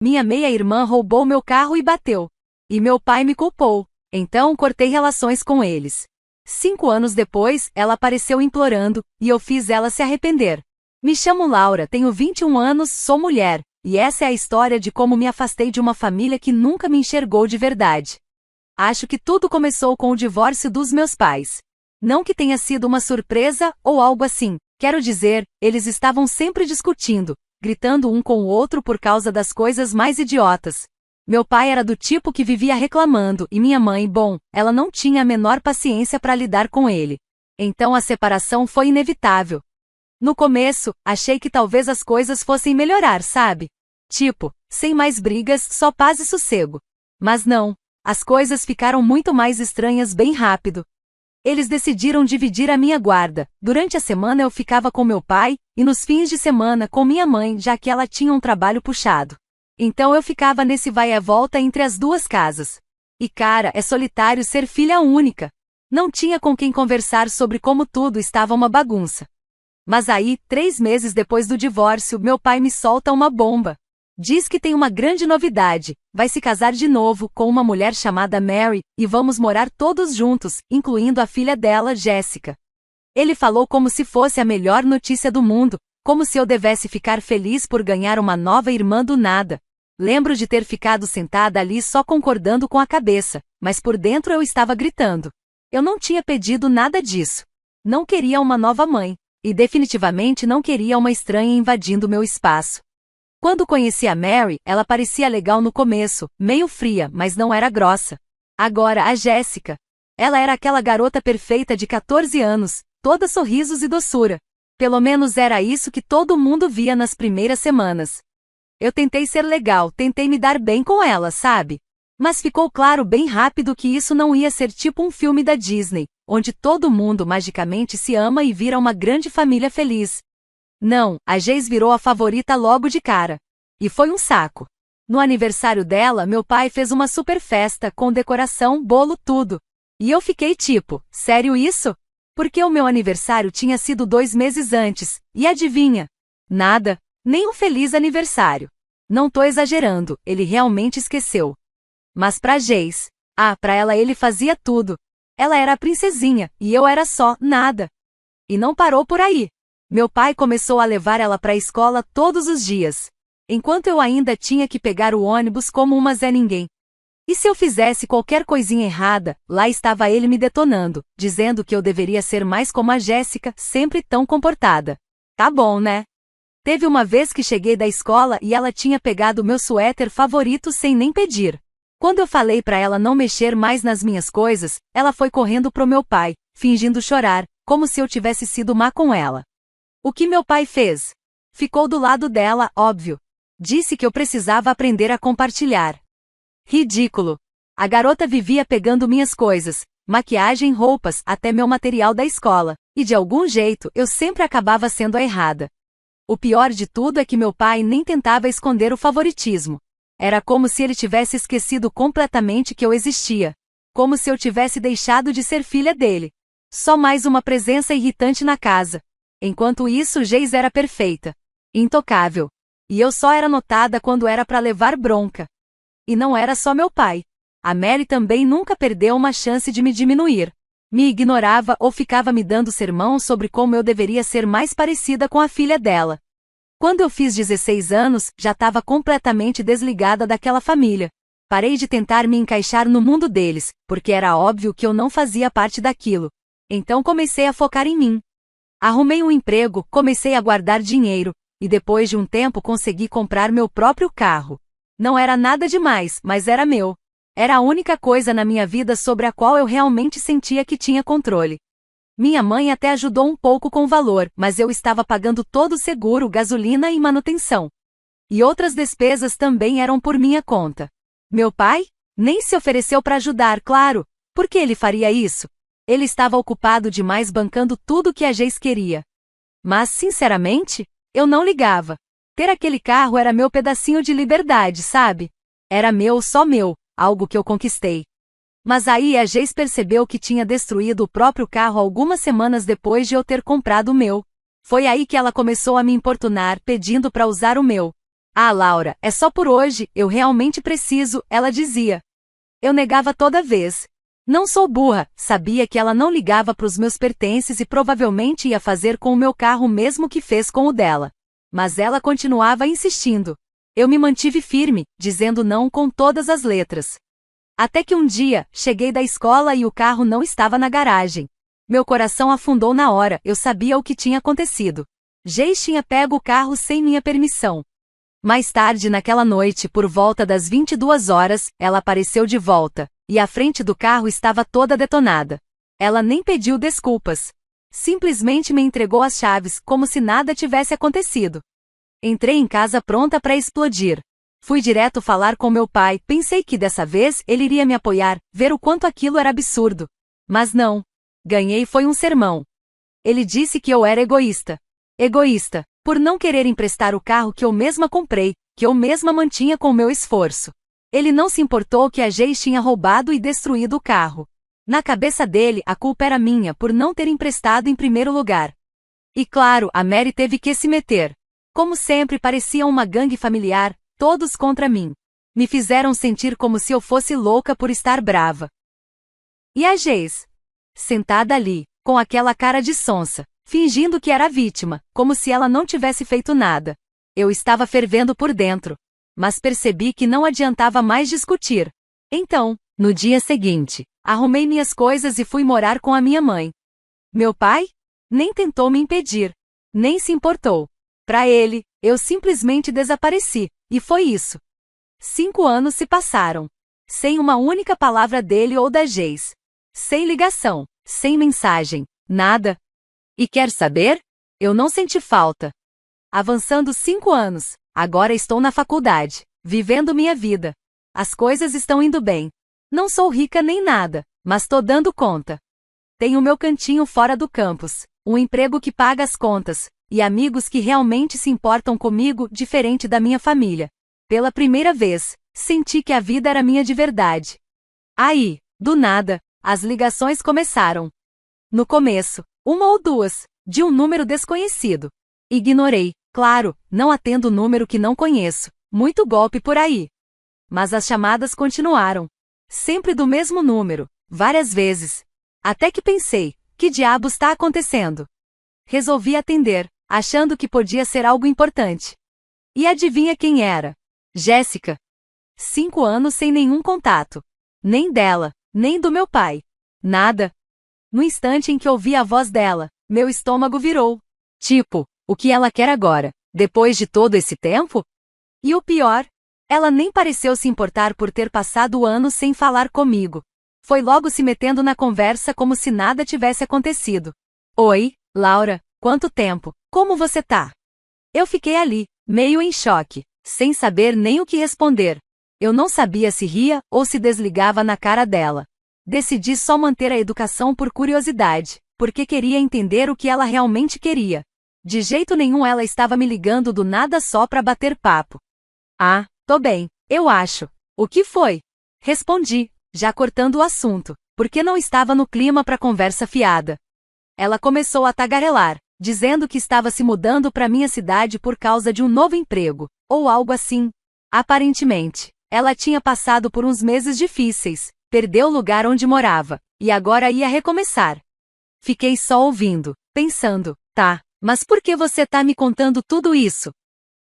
Minha meia-irmã roubou meu carro e bateu. E meu pai me culpou. Então cortei relações com eles. 5 anos depois, ela apareceu implorando, e eu fiz ela se arrepender. Me chamo Laura, tenho 21 anos, sou mulher, e essa é a história de como me afastei de uma família que nunca me enxergou de verdade. Acho que tudo começou com o divórcio dos meus pais. Não que tenha sido uma surpresa ou algo assim, quero dizer, eles estavam sempre discutindo, gritando um com o outro por causa das coisas mais idiotas. Meu pai era do tipo que vivia reclamando e minha mãe, bom, ela não tinha a menor paciência para lidar com ele. Então a separação foi inevitável. No começo, achei que talvez as coisas fossem melhorar, sabe? Tipo, sem mais brigas, só paz e sossego. Mas não, as coisas ficaram muito mais estranhas bem rápido. Eles decidiram dividir a minha guarda. Durante a semana eu ficava com meu pai, e nos fins de semana com minha mãe, já que ela tinha um trabalho puxado. Então eu ficava nesse vai e volta entre as duas casas. E cara, é solitário ser filha única. Não tinha com quem conversar sobre como tudo estava uma bagunça. Mas aí, 3 meses depois do divórcio, meu pai me solta uma bomba. Diz que tem uma grande novidade, vai se casar de novo com uma mulher chamada Mary, e vamos morar todos juntos, incluindo a filha dela, Jéssica. Ele falou como se fosse a melhor notícia do mundo, como se eu devesse ficar feliz por ganhar uma nova irmã do nada. Lembro de ter ficado sentada ali só concordando com a cabeça, mas por dentro eu estava gritando. Eu não tinha pedido nada disso. Não queria uma nova mãe, e definitivamente não queria uma estranha invadindo meu espaço. Quando conheci a Mary, ela parecia legal no começo, meio fria, mas não era grossa. Agora, a Jéssica. Ela era aquela garota perfeita de 14 anos, toda sorrisos e doçura. Pelo menos era isso que todo mundo via nas primeiras semanas. Eu tentei ser legal, tentei me dar bem com ela, sabe? Mas ficou claro bem rápido que isso não ia ser tipo um filme da Disney, onde todo mundo magicamente se ama e vira uma grande família feliz. Não, a Geis virou a favorita logo de cara. E foi um saco. No aniversário dela, meu pai fez uma super festa, com decoração, bolo, tudo. E eu fiquei tipo, sério isso? Porque o meu aniversário tinha sido 2 meses antes, e adivinha? Nada, nem um feliz aniversário. Não tô exagerando, ele realmente esqueceu. Mas pra Geis, pra ela ele fazia tudo. Ela era a princesinha, e eu era só, nada. E não parou por aí. Meu pai começou a levar ela para a escola todos os dias. Enquanto eu ainda tinha que pegar o ônibus como uma Zé Ninguém. E se eu fizesse qualquer coisinha errada, lá estava ele me detonando, dizendo que eu deveria ser mais como a Jéssica, sempre tão comportada. Tá bom, né? Teve uma vez que cheguei da escola e ela tinha pegado meu suéter favorito sem nem pedir. Quando eu falei para ela não mexer mais nas minhas coisas, ela foi correndo pro meu pai, fingindo chorar, como se eu tivesse sido má com ela. O que meu pai fez? Ficou do lado dela, óbvio. Disse que eu precisava aprender a compartilhar. Ridículo. A garota vivia pegando minhas coisas, maquiagem, roupas, até meu material da escola, e de algum jeito eu sempre acabava sendo a errada. O pior de tudo é que meu pai nem tentava esconder o favoritismo. Era como se ele tivesse esquecido completamente que eu existia. Como se eu tivesse deixado de ser filha dele. Só mais uma presença irritante na casa. Enquanto isso, Geis era perfeita. Intocável. E eu só era notada quando era para levar bronca. E não era só meu pai. A Mary também nunca perdeu uma chance de me diminuir. Me ignorava ou ficava me dando sermão sobre como eu deveria ser mais parecida com a filha dela. Quando eu fiz 16 anos, já estava completamente desligada daquela família. Parei de tentar me encaixar no mundo deles, porque era óbvio que eu não fazia parte daquilo. Então comecei a focar em mim. Arrumei um emprego, comecei a guardar dinheiro, e depois de um tempo consegui comprar meu próprio carro. Não era nada demais, mas era meu. Era a única coisa na minha vida sobre a qual eu realmente sentia que tinha controle. Minha mãe até ajudou um pouco com o valor, mas eu estava pagando todo o seguro, gasolina e manutenção. E outras despesas também eram por minha conta. Meu pai? Nem se ofereceu para ajudar, claro. Por que ele faria isso? Ele estava ocupado demais bancando tudo que a Geis queria. Mas, sinceramente, eu não ligava. Ter aquele carro era meu pedacinho de liberdade, sabe? Era meu, só meu, algo que eu conquistei. Mas aí a Geis percebeu que tinha destruído o próprio carro algumas semanas depois de eu ter comprado o meu. Foi aí que ela começou a me importunar, pedindo para usar o meu. Ah, Laura, é só por hoje, eu realmente preciso, ela dizia. Eu negava toda vez. Não sou burra, sabia que ela não ligava para os meus pertences e provavelmente ia fazer com o meu carro o mesmo que fez com o dela. Mas ela continuava insistindo. Eu me mantive firme, dizendo não com todas as letras. Até que um dia, cheguei da escola e o carro não estava na garagem. Meu coração afundou na hora, eu sabia o que tinha acontecido. Geis tinha pego o carro sem minha permissão. Mais tarde naquela noite, por volta das 22 horas, ela apareceu de volta, e a frente do carro estava toda detonada. Ela nem pediu desculpas. Simplesmente me entregou as chaves, como se nada tivesse acontecido. Entrei em casa pronta para explodir. Fui direto falar com meu pai, pensei que dessa vez ele iria me apoiar, ver o quanto aquilo era absurdo. Mas não. Ganhei foi um sermão. Ele disse que eu era egoísta. Egoísta, por não querer emprestar o carro que eu mesma comprei, que eu mesma mantinha com meu esforço. Ele não se importou que a Geis tinha roubado e destruído o carro. Na cabeça dele, a culpa era minha por não ter emprestado em primeiro lugar. E claro, a Mary teve que se meter. Como sempre, parecia uma gangue familiar, todos contra mim. Me fizeram sentir como se eu fosse louca por estar brava. E a Geis? Sentada ali, com aquela cara de sonsa, fingindo que era vítima, como se ela não tivesse feito nada. Eu estava fervendo por dentro. Mas percebi que não adiantava mais discutir. Então, no dia seguinte, arrumei minhas coisas e fui morar com a minha mãe. Meu pai? Nem tentou me impedir. Nem se importou. Para ele, eu simplesmente desapareci, e foi isso. 5 anos se passaram. Sem uma única palavra dele ou da Geis. Sem ligação, sem mensagem, nada. E quer saber? Eu não senti falta. Avançando 5 anos, agora estou na faculdade, vivendo minha vida. As coisas estão indo bem. Não sou rica nem nada, mas tô dando conta. Tenho meu cantinho fora do campus, um emprego que paga as contas, e amigos que realmente se importam comigo, diferente da minha família. Pela primeira vez, senti que a vida era minha de verdade. Aí, do nada, as ligações começaram. No começo, 1 ou 2, de um número desconhecido. Ignorei, claro, não atendo número que não conheço, muito golpe por aí. Mas as chamadas continuaram. Sempre do mesmo número, várias vezes. Até que pensei, que diabos está acontecendo? Resolvi atender, achando que podia ser algo importante. E adivinha quem era? Jéssica. 5 anos sem nenhum contato. Nem dela, nem do meu pai. Nada. No instante em que ouvi a voz dela, meu estômago virou. Tipo, o que ela quer agora, depois de todo esse tempo? E o pior? Ela nem pareceu se importar por ter passado anos sem falar comigo. Foi logo se metendo na conversa como se nada tivesse acontecido. Oi, Laura, quanto tempo? Como você tá? Eu fiquei ali, meio em choque, sem saber nem o que responder. Eu não sabia se ria ou se desligava na cara dela. Decidi só manter a educação por curiosidade, porque queria entender o que ela realmente queria. De jeito nenhum ela estava me ligando do nada só pra bater papo. Ah, tô bem, eu acho. O que foi? Respondi, já cortando o assunto, porque não estava no clima pra conversa fiada. Ela começou a tagarelar, dizendo que estava se mudando pra minha cidade por causa de um novo emprego, ou algo assim. Aparentemente, ela tinha passado por uns meses difíceis, perdeu o lugar onde morava, e agora ia recomeçar. Fiquei só ouvindo, pensando, tá, mas por que você tá me contando tudo isso?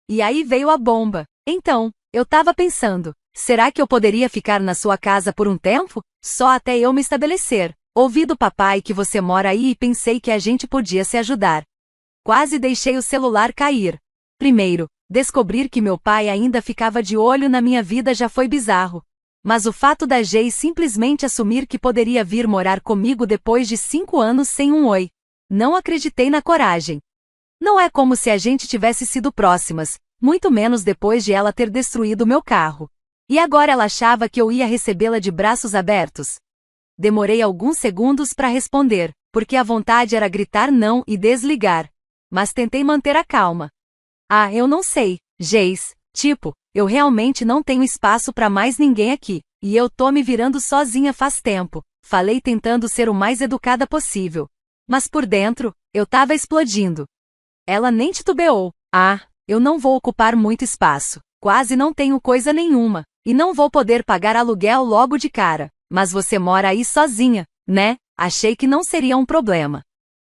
E aí veio a bomba. Então, eu tava pensando, será que eu poderia ficar na sua casa por um tempo? Só até eu me estabelecer. Ouvi do papai que você mora aí e pensei que a gente podia se ajudar. Quase deixei o celular cair. Primeiro, descobrir que meu pai ainda ficava de olho na minha vida já foi bizarro. Mas o fato da Geis simplesmente assumir que poderia vir morar comigo depois de 5 anos sem um oi. Não acreditei na coragem. Não é como se a gente tivesse sido próximas, muito menos depois de ela ter destruído meu carro. E agora ela achava que eu ia recebê-la de braços abertos? Demorei alguns segundos para responder, porque a vontade era gritar não e desligar. Mas tentei manter a calma. Ah, eu não sei, Geis, tipo, eu realmente não tenho espaço para mais ninguém aqui, e eu tô me virando sozinha faz tempo, falei tentando ser o mais educada possível. Mas por dentro, eu tava explodindo. Ela nem titubeou. Ah, Eu não vou ocupar muito espaço, quase não tenho coisa nenhuma, e não vou poder pagar aluguel logo de cara, mas você mora aí sozinha, né? Achei que não seria um problema.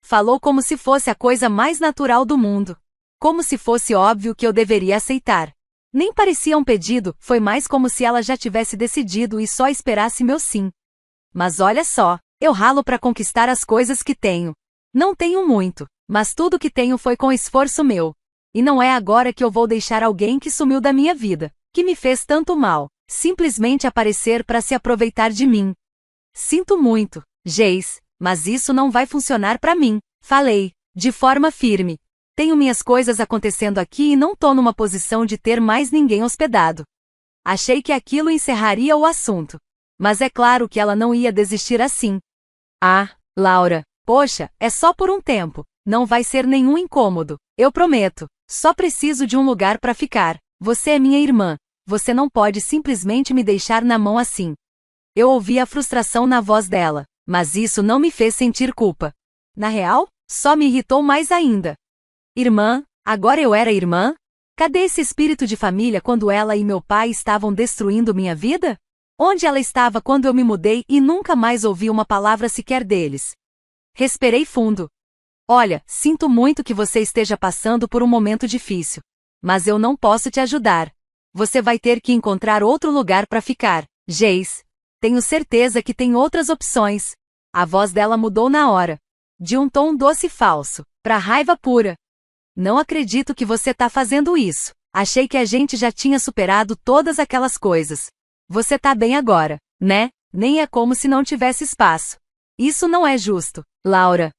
Falou como se fosse a coisa mais natural do mundo. Como se fosse óbvio que eu deveria aceitar. Nem parecia um pedido, foi mais como se ela já tivesse decidido e só esperasse meu sim. Mas olha só, eu ralo para conquistar as coisas que tenho. Não tenho muito, mas tudo que tenho foi com esforço meu. E não é agora que eu vou deixar alguém que sumiu da minha vida, que me fez tanto mal, simplesmente aparecer para se aproveitar de mim. Sinto muito, Geis, mas isso não vai funcionar para mim, falei, de forma firme. Tenho minhas coisas acontecendo aqui e não tô numa posição de ter mais ninguém hospedado. Achei que aquilo encerraria o assunto. Mas é claro que ela não ia desistir assim. Ah, Laura, poxa, é só por um tempo. Não vai ser nenhum incômodo, eu prometo. Só preciso de um lugar para ficar. Você é minha irmã. Você não pode simplesmente me deixar na mão assim. Eu ouvi a frustração na voz dela, mas isso não me fez sentir culpa. Na real, só me irritou mais ainda. Irmã, agora eu era irmã? Cadê esse espírito de família quando ela e meu pai estavam destruindo minha vida? Onde ela estava quando eu me mudei e nunca mais ouvi uma palavra sequer deles? Respirei fundo. Olha, sinto muito que você esteja passando por um momento difícil. Mas eu não posso te ajudar. Você vai ter que encontrar outro lugar para ficar, Geis. Tenho certeza que tem outras opções. A voz dela mudou na hora. De um tom doce e falso, para raiva pura. Não acredito que você tá fazendo isso. Achei que a gente já tinha superado todas aquelas coisas. Você tá bem agora, né? Nem é como se não tivesse espaço. Isso não é justo, Laura.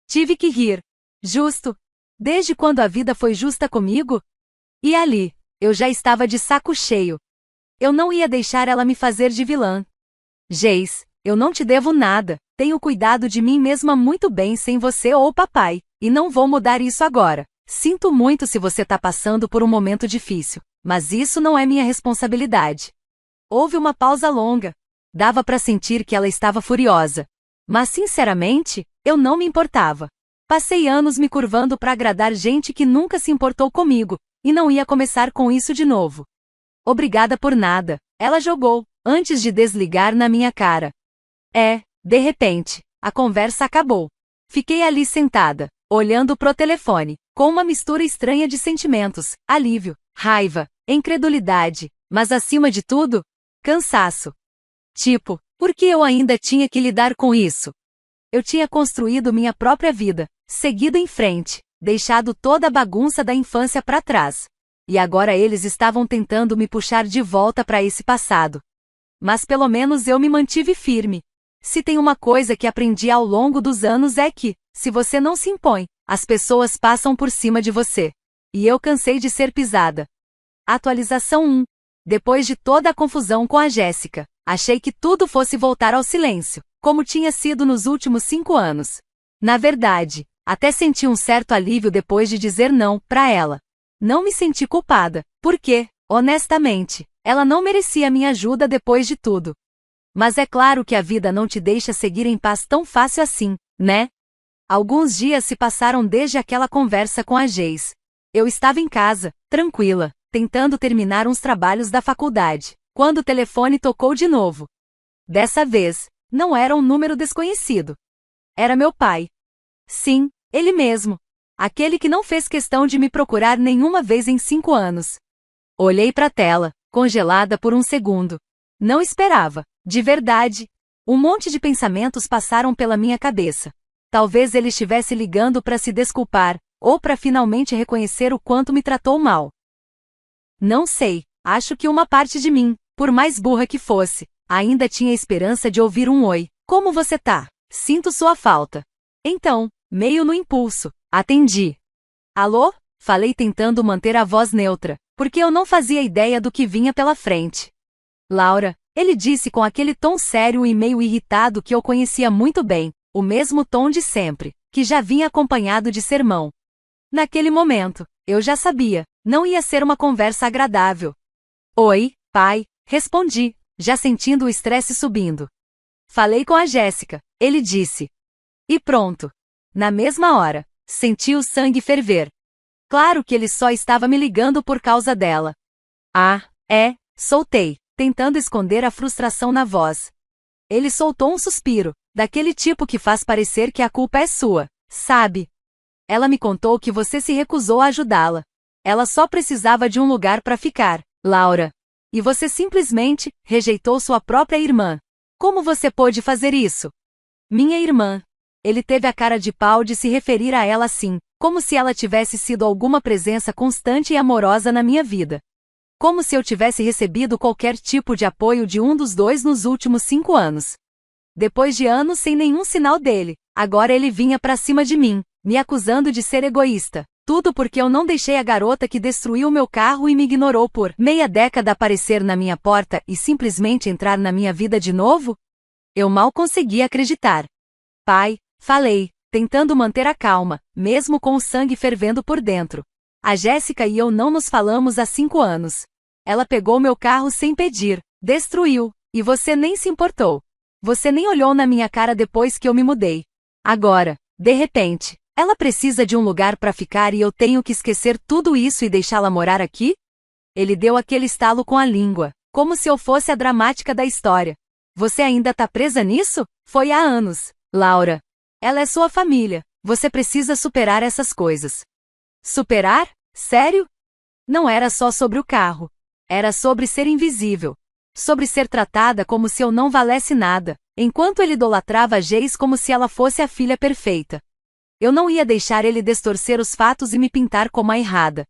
Tive que rir. Justo? Desde quando a vida foi justa comigo? E ali, eu já estava de saco cheio. Eu não ia deixar ela me fazer de vilã. Geis, eu não te devo nada. Tenho cuidado de mim mesma muito bem sem você ou papai, e não vou mudar isso agora. Sinto muito se você tá passando por um momento difícil, mas isso não é minha responsabilidade. Houve uma pausa longa. Dava para sentir que ela estava furiosa. Mas sinceramente, eu não me importava. Passei anos me curvando para agradar gente que nunca se importou comigo, e não ia começar com isso de novo. Obrigada por nada, ela jogou, antes de desligar na minha cara. De repente, a conversa acabou. Fiquei ali sentada, olhando pro telefone, com uma mistura estranha de sentimentos, alívio, raiva, incredulidade, mas acima de tudo, cansaço. Tipo, por que eu ainda tinha que lidar com isso? Eu tinha construído minha própria vida, seguido em frente, deixado toda a bagunça da infância para trás. E agora eles estavam tentando me puxar de volta para esse passado. Mas pelo menos eu me mantive firme. Se tem uma coisa que aprendi ao longo dos anos é que, se você não se impõe, as pessoas passam por cima de você. E eu cansei de ser pisada. Atualização 1. Depois de toda a confusão com a Jéssica, achei que tudo fosse voltar ao silêncio, como tinha sido nos últimos 5 anos. Na verdade, até senti um certo alívio depois de dizer não para ela. Não me senti culpada, porque, honestamente, ela não merecia minha ajuda depois de tudo. Mas é claro que a vida não te deixa seguir em paz tão fácil assim, né? Alguns dias se passaram desde aquela conversa com a Geis. Eu estava em casa, tranquila, tentando terminar uns trabalhos da faculdade, quando o telefone tocou de novo. Dessa vez, não era um número desconhecido. Era meu pai. Sim, ele mesmo. Aquele que não fez questão de me procurar nenhuma vez em 5 anos. Olhei para a tela, congelada por um segundo. Não esperava, de verdade. Um monte de pensamentos passaram pela minha cabeça. Talvez ele estivesse ligando para se desculpar, ou para finalmente reconhecer o quanto me tratou mal. Não sei, acho que uma parte de mim, por mais burra que fosse, ainda tinha esperança de ouvir um oi. Como você tá? Sinto sua falta. Então, meio no impulso, atendi. Alô? Falei tentando manter a voz neutra, porque eu não fazia ideia do que vinha pela frente. Laura, ele disse com aquele tom sério e meio irritado que eu conhecia muito bem, o mesmo tom de sempre, que já vinha acompanhado de sermão. Naquele momento, eu já sabia, não ia ser uma conversa agradável. Oi, pai, respondi, já sentindo o estresse subindo. Falei com a Jéssica, ele disse. E pronto. Na mesma hora, senti o sangue ferver. Claro que ele só estava me ligando por causa dela. Ah, é, soltei, tentando esconder a frustração na voz. Ele soltou um suspiro, daquele tipo que faz parecer que a culpa é sua, sabe? Ela me contou que você se recusou a ajudá-la. Ela só precisava de um lugar para ficar, Laura. E você simplesmente rejeitou sua própria irmã. Como você pôde fazer isso? Minha irmã. Ele teve a cara de pau de se referir a ela assim, como se ela tivesse sido alguma presença constante e amorosa na minha vida. Como se eu tivesse recebido qualquer tipo de apoio de um dos dois nos últimos 5 anos. Depois de anos sem nenhum sinal dele, agora ele vinha pra cima de mim, me acusando de ser egoísta. Tudo porque eu não deixei a garota que destruiu meu carro e me ignorou por meia década aparecer na minha porta e simplesmente entrar na minha vida de novo? Eu mal conseguia acreditar. Pai, falei, tentando manter a calma, mesmo com o sangue fervendo por dentro. A Jéssica e eu não nos falamos há 5 anos. Ela pegou meu carro sem pedir, destruiu, e você nem se importou. Você nem olhou na minha cara depois que eu me mudei. Agora, de repente, ela precisa de um lugar para ficar e eu tenho que esquecer tudo isso e deixá-la morar aqui? Ele deu aquele estalo com a língua, como se eu fosse a dramática da história. Você ainda tá presa nisso? Foi há anos, Laura. Ela é sua família, você precisa superar essas coisas. Superar? Sério? Não era só sobre o carro. Era sobre ser invisível. Sobre ser tratada como se eu não valesse nada, enquanto ele idolatrava a Geis como se ela fosse a filha perfeita. Eu não ia deixar ele distorcer os fatos e me pintar como a errada.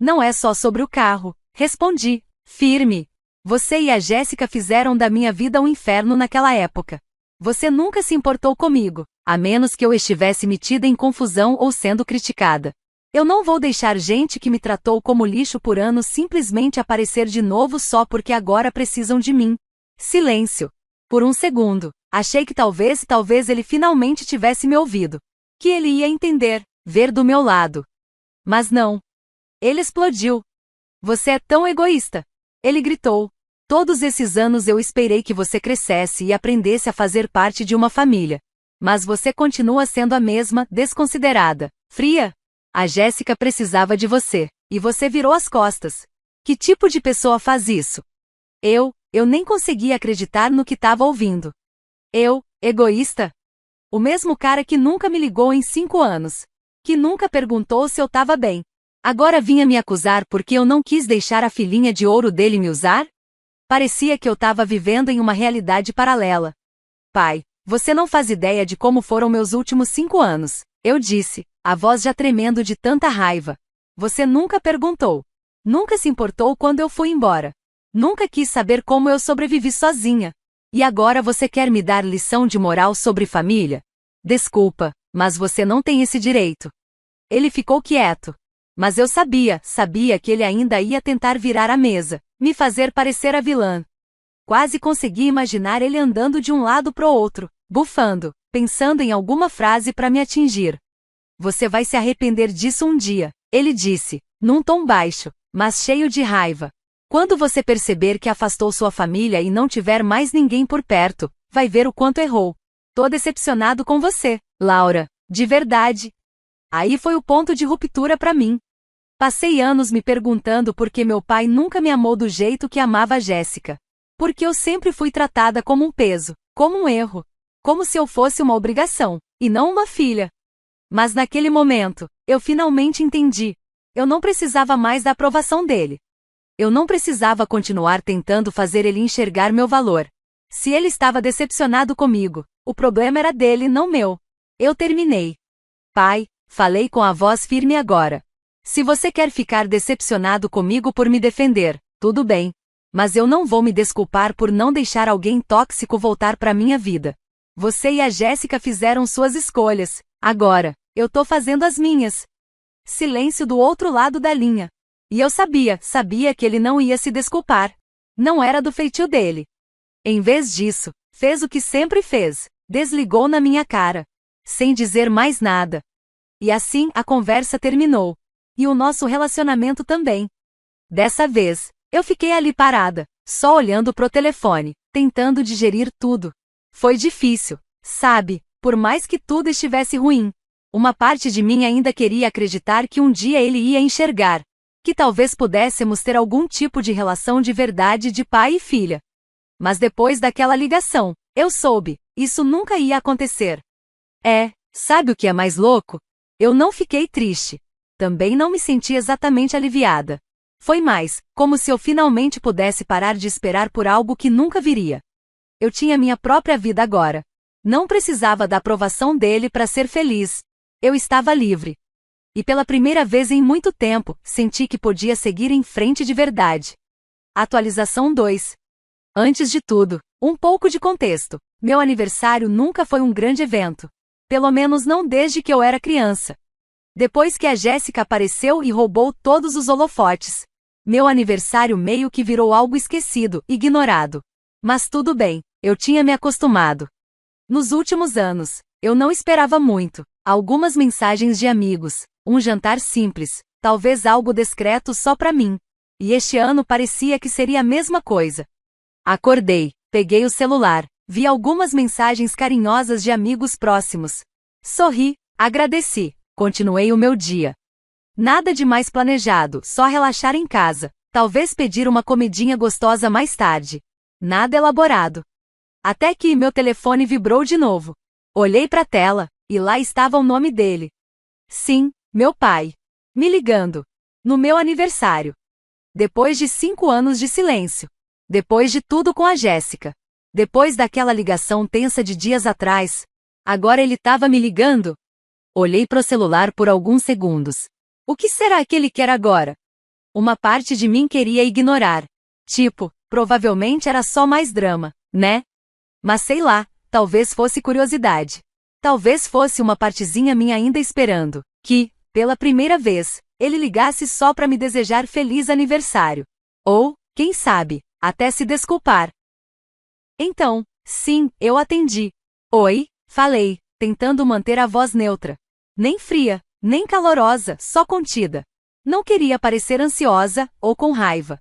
Não é só sobre o carro, respondi, firme. Você e a Jéssica fizeram da minha vida um inferno naquela época. Você nunca se importou comigo, a menos que eu estivesse metida em confusão ou sendo criticada. Eu não vou deixar gente que me tratou como lixo por anos simplesmente aparecer de novo só porque agora precisam de mim. Silêncio. Por um segundo, achei que talvez ele finalmente tivesse me ouvido. Que ele ia entender, ver do meu lado. Mas não. Ele explodiu. Você é tão egoísta. Ele gritou. Todos esses anos eu esperei que você crescesse e aprendesse a fazer parte de uma família. Mas você continua sendo a mesma, desconsiderada, fria. A Jéssica precisava de você, e você virou as costas. Que tipo de pessoa faz isso? Eu nem conseguia acreditar no que estava ouvindo. Egoísta? O mesmo cara que nunca me ligou em 5 anos. Que nunca perguntou se eu estava bem. Agora vinha me acusar porque eu não quis deixar a filhinha de ouro dele me usar? Parecia que eu estava vivendo em uma realidade paralela. Pai, você não faz ideia de como foram meus últimos 5 anos, eu disse, a voz já tremendo de tanta raiva. Você nunca perguntou. Nunca se importou quando eu fui embora. Nunca quis saber como eu sobrevivi sozinha. E agora você quer me dar lição de moral sobre família? Desculpa, mas você não tem esse direito. Ele ficou quieto. Mas eu sabia que ele ainda ia tentar virar a mesa, me fazer parecer a vilã. Quase consegui imaginar ele andando de um lado pro outro, bufando, pensando em alguma frase para me atingir. Você vai se arrepender disso um dia, ele disse, num tom baixo, mas cheio de raiva. Quando você perceber que afastou sua família e não tiver mais ninguém por perto, vai ver o quanto errou. Tô decepcionado com você, Laura, de verdade. Aí foi o ponto de ruptura para mim. Passei anos me perguntando por que meu pai nunca me amou do jeito que amava a Jéssica. Porque eu sempre fui tratada como um peso, como um erro, como se eu fosse uma obrigação, e não uma filha. Mas naquele momento, eu finalmente entendi. Eu não precisava mais da aprovação dele. Eu não precisava continuar tentando fazer ele enxergar meu valor. Se ele estava decepcionado comigo, o problema era dele, não meu. Eu terminei. Pai, falei com a voz firme agora. Se você quer ficar decepcionado comigo por me defender, tudo bem. Mas eu não vou me desculpar por não deixar alguém tóxico voltar para minha vida. Você e a Jéssica fizeram suas escolhas. Agora, eu tô fazendo as minhas. Silêncio do outro lado da linha. E eu sabia que ele não ia se desculpar. Não era do feitio dele. Em vez disso, fez o que sempre fez. Desligou na minha cara. Sem dizer mais nada. E assim, a conversa terminou. E o nosso relacionamento também. Dessa vez, eu fiquei ali parada, só olhando pro telefone, tentando digerir tudo. Foi difícil, sabe, por mais que tudo estivesse ruim. Uma parte de mim ainda queria acreditar que um dia ele ia enxergar, que talvez pudéssemos ter algum tipo de relação de verdade de pai e filha. Mas depois daquela ligação, eu soube, isso nunca ia acontecer. Sabe o que é mais louco? Eu não fiquei triste. Também não me senti exatamente aliviada. Foi mais, como se eu finalmente pudesse parar de esperar por algo que nunca viria. Eu tinha minha própria vida agora. Não precisava da aprovação dele para ser feliz. Eu estava livre. E pela primeira vez em muito tempo, senti que podia seguir em frente de verdade. Atualização 2. Antes de tudo, um pouco de contexto. Meu aniversário nunca foi um grande evento. Pelo menos não desde que eu era criança. Depois que a Jéssica apareceu e roubou todos os holofotes, meu aniversário meio que virou algo esquecido, ignorado. Mas tudo bem, eu tinha me acostumado. Nos últimos anos, eu não esperava muito. Algumas mensagens de amigos, um jantar simples, talvez algo discreto só pra mim. E este ano parecia que seria a mesma coisa. Acordei, peguei o celular, vi algumas mensagens carinhosas de amigos próximos. Sorri, agradeci, continuei o meu dia. Nada de mais planejado, só relaxar em casa, talvez pedir uma comidinha gostosa mais tarde. Nada elaborado. Até que meu telefone vibrou de novo. Olhei pra tela, e lá estava o nome dele. Sim, meu pai. Me ligando. No meu aniversário. Depois de 5 anos de silêncio. Depois de tudo com a Jéssica. Depois daquela ligação tensa de dias atrás. Agora ele estava me ligando? Olhei pro celular por alguns segundos. O que será que ele quer agora? Uma parte de mim queria ignorar. Tipo, provavelmente era só mais drama, né? Mas sei lá, talvez fosse curiosidade. Talvez fosse uma partezinha minha ainda esperando que, pela primeira vez, ele ligasse só para me desejar feliz aniversário. Ou, quem sabe, até se desculpar. Então, sim, eu atendi. Oi, falei, tentando manter a voz neutra. Nem fria, nem calorosa, só contida. Não queria parecer ansiosa ou com raiva.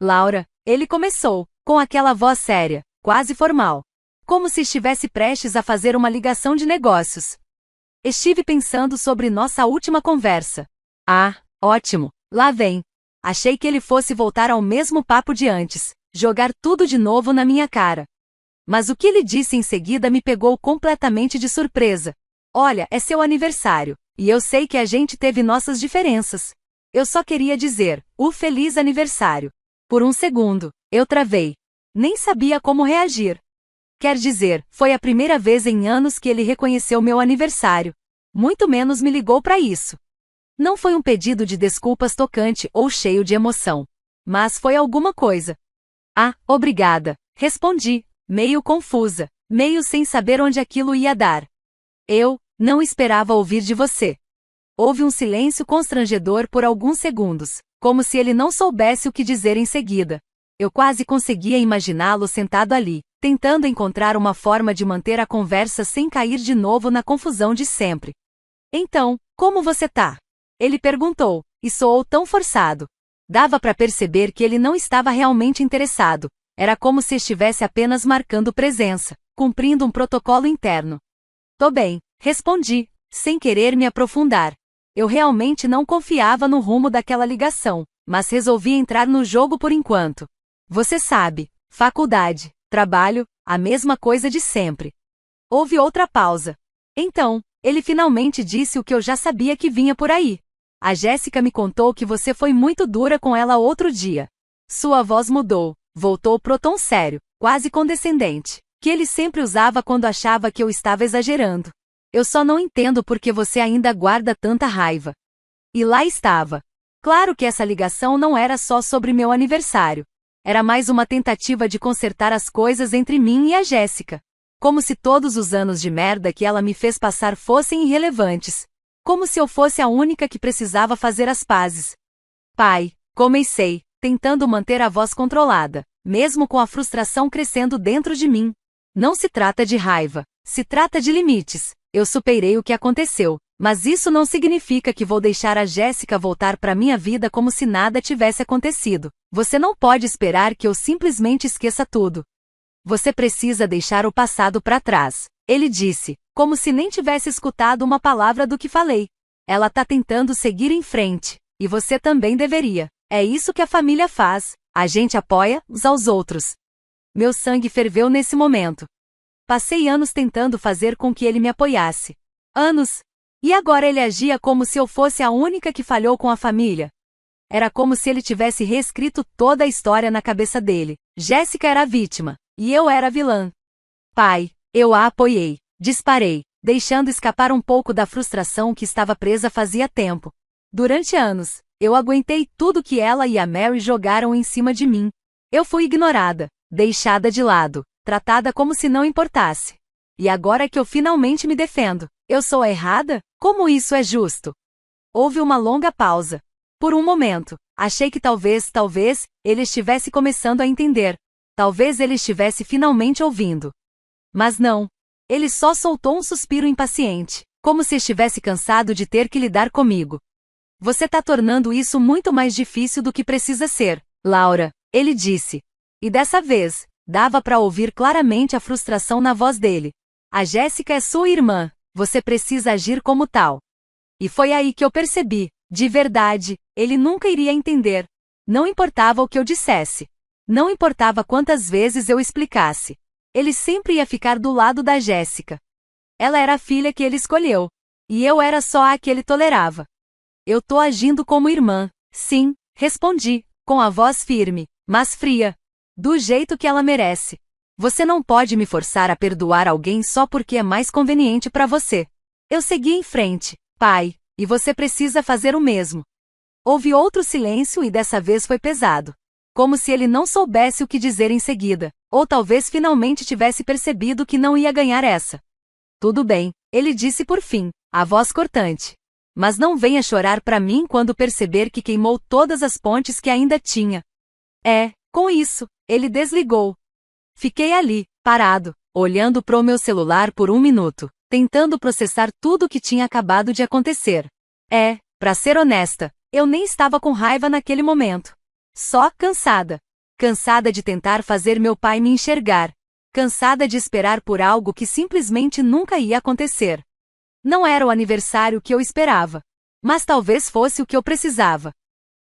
Laura, ele começou, com aquela voz séria, quase formal. Como se estivesse prestes a fazer uma ligação de negócios. Estive pensando sobre nossa última conversa. Ah, ótimo, lá vem. Achei que ele fosse voltar ao mesmo papo de antes, jogar tudo de novo na minha cara. Mas o que ele disse em seguida me pegou completamente de surpresa. Olha, é seu aniversário, e eu sei que a gente teve nossas diferenças. Eu só queria dizer, feliz aniversário. Por um segundo, eu travei. Nem sabia como reagir. Quer dizer, foi a primeira vez em anos que ele reconheceu meu aniversário. Muito menos me ligou para isso. Não foi um pedido de desculpas tocante ou cheio de emoção. Mas foi alguma coisa. Ah, obrigada, respondi, meio confusa, meio sem saber onde aquilo ia dar. Eu não esperava ouvir de você. Houve um silêncio constrangedor por alguns segundos, como se ele não soubesse o que dizer em seguida. Eu quase conseguia imaginá-lo sentado ali, tentando encontrar uma forma de manter a conversa sem cair de novo na confusão de sempre. Então, como você tá? Ele perguntou, e soou tão forçado. Dava para perceber que ele não estava realmente interessado. Era como se estivesse apenas marcando presença, cumprindo um protocolo interno. Tô bem, respondi, sem querer me aprofundar. Eu realmente não confiava no rumo daquela ligação, mas resolvi entrar no jogo por enquanto. Você sabe, faculdade, trabalho, a mesma coisa de sempre. Houve outra pausa. Então, ele finalmente disse o que eu já sabia que vinha por aí. A Jéssica me contou que você foi muito dura com ela outro dia. Sua voz mudou, voltou pro tom sério, quase condescendente, que ele sempre usava quando achava que eu estava exagerando. Eu só não entendo por que você ainda guarda tanta raiva. E lá estava. Claro que essa ligação não era só sobre meu aniversário. Era mais uma tentativa de consertar as coisas entre mim e a Jéssica. Como se todos os anos de merda que ela me fez passar fossem irrelevantes. Como se eu fosse a única que precisava fazer as pazes. Pai, comecei, tentando manter a voz controlada, mesmo com a frustração crescendo dentro de mim. Não se trata de raiva, se trata de limites. Eu superei o que aconteceu, mas isso não significa que vou deixar a Jéssica voltar para minha vida como se nada tivesse acontecido. Você não pode esperar que eu simplesmente esqueça tudo. Você precisa deixar o passado para trás. Ele disse, como se nem tivesse escutado uma palavra do que falei. Ela tá tentando seguir em frente, e você também deveria. É isso que a família faz, a gente apoia uns aos outros. Meu sangue ferveu nesse momento. Passei anos tentando fazer com que ele me apoiasse. Anos. E agora ele agia como se eu fosse a única que falhou com a família. Era como se ele tivesse reescrito toda a história na cabeça dele. Jéssica era a vítima, e eu era a vilã. Pai, eu a apoiei. Disparei, deixando escapar um pouco da frustração que estava presa fazia tempo. Durante anos, eu aguentei tudo que ela e a Mary jogaram em cima de mim. Eu fui ignorada, deixada de lado, tratada como se não importasse. E agora que eu finalmente me defendo, eu sou a errada? Como isso é justo? Houve uma longa pausa. Por um momento, achei que talvez, ele estivesse começando a entender. Talvez ele estivesse finalmente ouvindo. Mas não. Ele só soltou um suspiro impaciente, como se estivesse cansado de ter que lidar comigo. Você tá tornando isso muito mais difícil do que precisa ser, Laura, ele disse. E dessa vez, dava para ouvir claramente a frustração na voz dele. A Jéssica é sua irmã, você precisa agir como tal. E foi aí que eu percebi, de verdade, ele nunca iria entender. Não importava o que eu dissesse. Não importava quantas vezes eu explicasse. Ele sempre ia ficar do lado da Jéssica. Ela era a filha que ele escolheu. E eu era só a que ele tolerava. Eu tô agindo como irmã. Sim, respondi, com a voz firme, mas fria. Do jeito que ela merece. Você não pode me forçar a perdoar alguém só porque é mais conveniente para você. Eu segui em frente, pai, e você precisa fazer o mesmo. Houve outro silêncio e dessa vez foi pesado. Como se ele não soubesse o que dizer em seguida, ou talvez finalmente tivesse percebido que não ia ganhar essa. Tudo bem, ele disse por fim, a voz cortante. Mas não venha chorar para mim quando perceber que queimou todas as pontes que ainda tinha. Com isso, ele desligou. Fiquei ali, parado, olhando pro meu celular por um minuto, tentando processar tudo o que tinha acabado de acontecer. Pra ser honesta, eu nem estava com raiva naquele momento. Só cansada. Cansada de tentar fazer meu pai me enxergar. Cansada de esperar por algo que simplesmente nunca ia acontecer. Não era o aniversário que eu esperava. Mas talvez fosse o que eu precisava.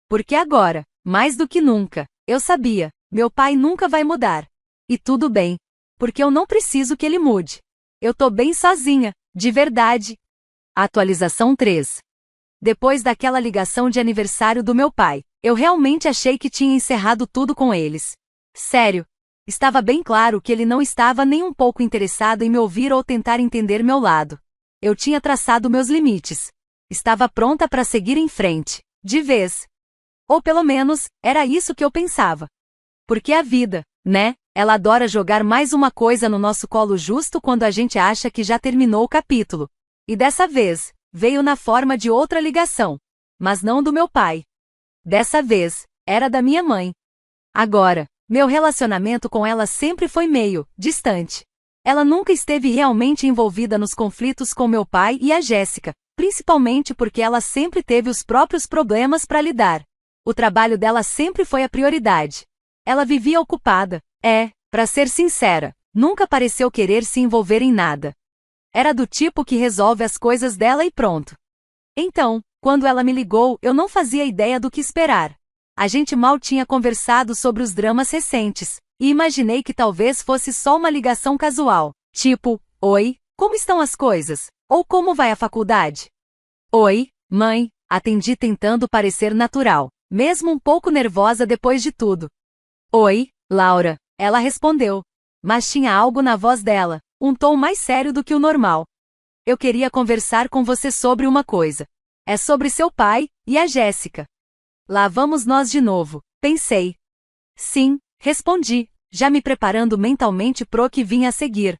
Porque agora, mais do que nunca, eu sabia, meu pai nunca vai mudar. E tudo bem. Porque eu não preciso que ele mude. Eu tô bem sozinha, de verdade. Atualização 3. Depois daquela ligação de aniversário do meu pai, eu realmente achei que tinha encerrado tudo com eles. Sério. Estava bem claro que ele não estava nem um pouco interessado em me ouvir ou tentar entender meu lado. Eu tinha traçado meus limites. Estava pronta para seguir em frente, de vez. Ou pelo menos, era isso que eu pensava. Porque a vida, né? Ela adora jogar mais uma coisa no nosso colo justo quando a gente acha que já terminou o capítulo. E dessa vez, veio na forma de outra ligação. Mas não do meu pai. Dessa vez, era da minha mãe. Agora, meu relacionamento com ela sempre foi meio distante. Ela nunca esteve realmente envolvida nos conflitos com meu pai e a Jéssica, principalmente porque ela sempre teve os próprios problemas para lidar. O trabalho dela sempre foi a prioridade. Ela vivia ocupada. Para ser sincera, nunca pareceu querer se envolver em nada. Era do tipo que resolve as coisas dela e pronto. Então, quando ela me ligou, eu não fazia ideia do que esperar. A gente mal tinha conversado sobre os dramas recentes, e imaginei que talvez fosse só uma ligação casual, tipo, oi, como estão as coisas? Ou como vai a faculdade? Oi, mãe, atendi tentando parecer natural, mesmo um pouco nervosa depois de tudo. Oi, Laura, ela respondeu. Mas tinha algo na voz dela, um tom mais sério do que o normal. Eu queria conversar com você sobre uma coisa. É sobre seu pai e a Jéssica. Lá vamos nós de novo, pensei. Sim, respondi, já me preparando mentalmente pro que vinha a seguir.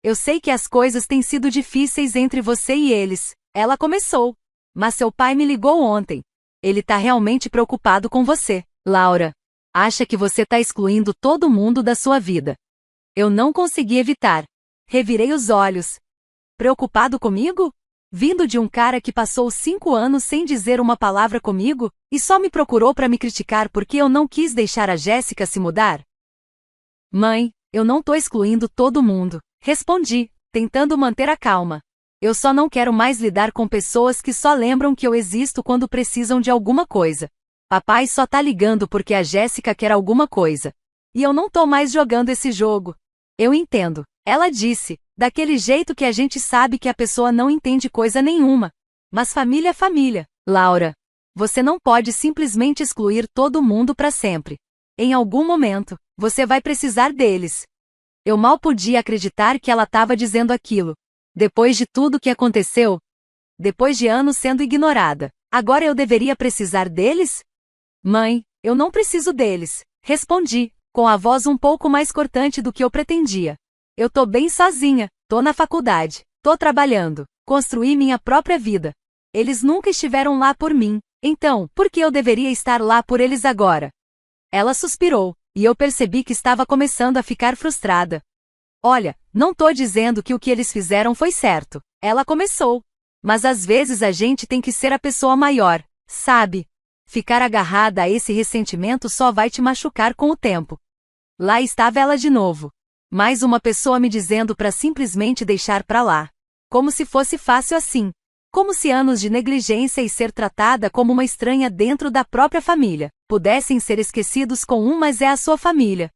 Eu sei que as coisas têm sido difíceis entre você e eles, ela começou. Mas seu pai me ligou ontem. Ele tá realmente preocupado com você, Laura. Acha que você tá excluindo todo mundo da sua vida. Eu não consegui evitar. Revirei os olhos. Preocupado comigo? Vindo de um cara que passou 5 anos sem dizer uma palavra comigo, e só me procurou para me criticar porque eu não quis deixar a Jéssica se mudar? Mãe, eu não tô excluindo todo mundo, respondi, tentando manter a calma. Eu só não quero mais lidar com pessoas que só lembram que eu existo quando precisam de alguma coisa. Papai só tá ligando porque a Jéssica quer alguma coisa. E eu não tô mais jogando esse jogo. Eu entendo. Ela disse, daquele jeito que a gente sabe que a pessoa não entende coisa nenhuma. Mas família é família, Laura. Você não pode simplesmente excluir todo mundo para sempre. Em algum momento, você vai precisar deles. Eu mal podia acreditar que ela estava dizendo aquilo. Depois de tudo que aconteceu, depois de anos sendo ignorada, agora eu deveria precisar deles? Mãe, eu não preciso deles, respondi, com a voz um pouco mais cortante do que eu pretendia. Eu tô bem sozinha, tô na faculdade, tô trabalhando, construí minha própria vida. Eles nunca estiveram lá por mim, então, por que eu deveria estar lá por eles agora? Ela suspirou, e eu percebi que estava começando a ficar frustrada. Olha, não tô dizendo que o que eles fizeram foi certo, ela começou. Mas às vezes a gente tem que ser a pessoa maior, sabe? Ficar agarrada a esse ressentimento só vai te machucar com o tempo. Lá estava ela de novo. Mais uma pessoa me dizendo para simplesmente deixar pra lá. Como se fosse fácil assim. Como se anos de negligência e ser tratada como uma estranha dentro da própria família pudessem ser esquecidos com mas é a sua família.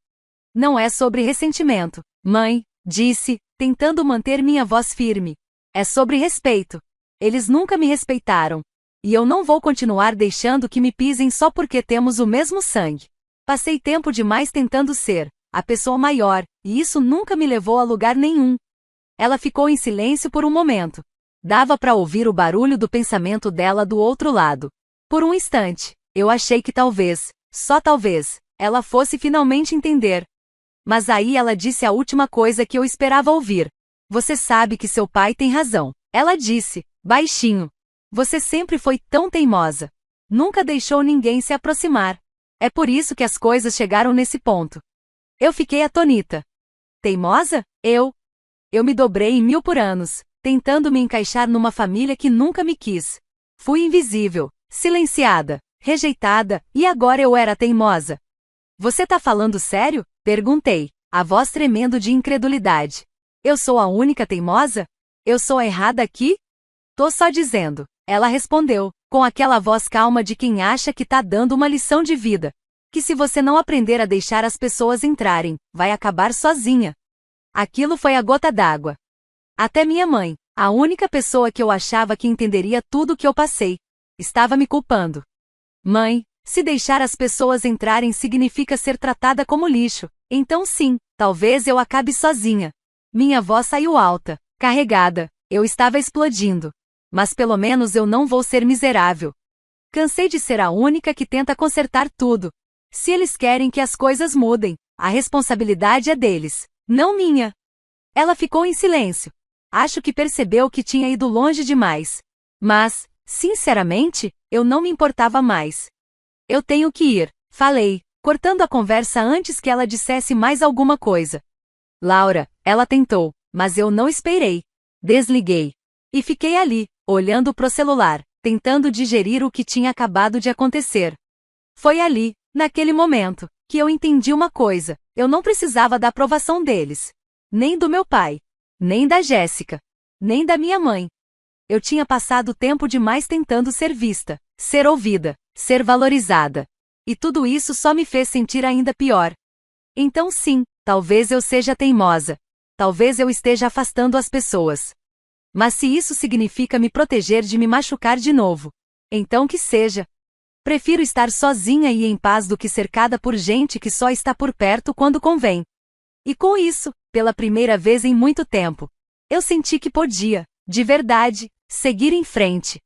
Não é sobre ressentimento, mãe, disse, tentando manter minha voz firme. É sobre respeito. Eles nunca me respeitaram. E eu não vou continuar deixando que me pisem só porque temos o mesmo sangue. Passei tempo demais tentando ser a pessoa maior, e isso nunca me levou a lugar nenhum. Ela ficou em silêncio por um momento. Dava para ouvir o barulho do pensamento dela do outro lado. Por um instante, eu achei que talvez, só talvez, ela fosse finalmente entender. Mas aí ela disse a última coisa que eu esperava ouvir. Você sabe que seu pai tem razão. Ela disse, baixinho. Você sempre foi tão teimosa. Nunca deixou ninguém se aproximar. É por isso que as coisas chegaram nesse ponto. Eu fiquei atonita. Teimosa? Eu me dobrei em 1000 por anos, tentando me encaixar numa família que nunca me quis. Fui invisível, silenciada, rejeitada, e agora eu era teimosa. Você tá falando sério? Perguntei, a voz tremendo de incredulidade. Eu sou a única teimosa? Eu sou a errada aqui? Tô só dizendo. Ela respondeu, com aquela voz calma de quem acha que tá dando uma lição de vida. Que se você não aprender a deixar as pessoas entrarem, vai acabar sozinha. Aquilo foi a gota d'água. Até minha mãe, a única pessoa que eu achava que entenderia tudo o que eu passei, estava me culpando. Mãe, se deixar as pessoas entrarem significa ser tratada como lixo, então sim, talvez eu acabe sozinha. Minha voz saiu alta, carregada, eu estava explodindo. Mas pelo menos eu não vou ser miserável. Cansei de ser a única que tenta consertar tudo. Se eles querem que as coisas mudem, a responsabilidade é deles, não minha. Ela ficou em silêncio. Acho que percebeu que tinha ido longe demais. Mas, sinceramente, eu não me importava mais. Eu tenho que ir, falei, cortando a conversa antes que ela dissesse mais alguma coisa. Laura, ela tentou, mas eu não esperei. Desliguei. E fiquei ali, olhando pro celular, tentando digerir o que tinha acabado de acontecer. Foi ali, naquele momento, que eu entendi uma coisa: eu não precisava da aprovação deles. Nem do meu pai. Nem da Jéssica. Nem da minha mãe. Eu tinha passado tempo demais tentando ser vista, ser ouvida, ser valorizada. E tudo isso só me fez sentir ainda pior. Então sim, talvez eu seja teimosa. Talvez eu esteja afastando as pessoas. Mas se isso significa me proteger de me machucar de novo, então que seja. Prefiro estar sozinha e em paz do que cercada por gente que só está por perto quando convém. E com isso, pela primeira vez em muito tempo, eu senti que podia, de verdade, seguir em frente.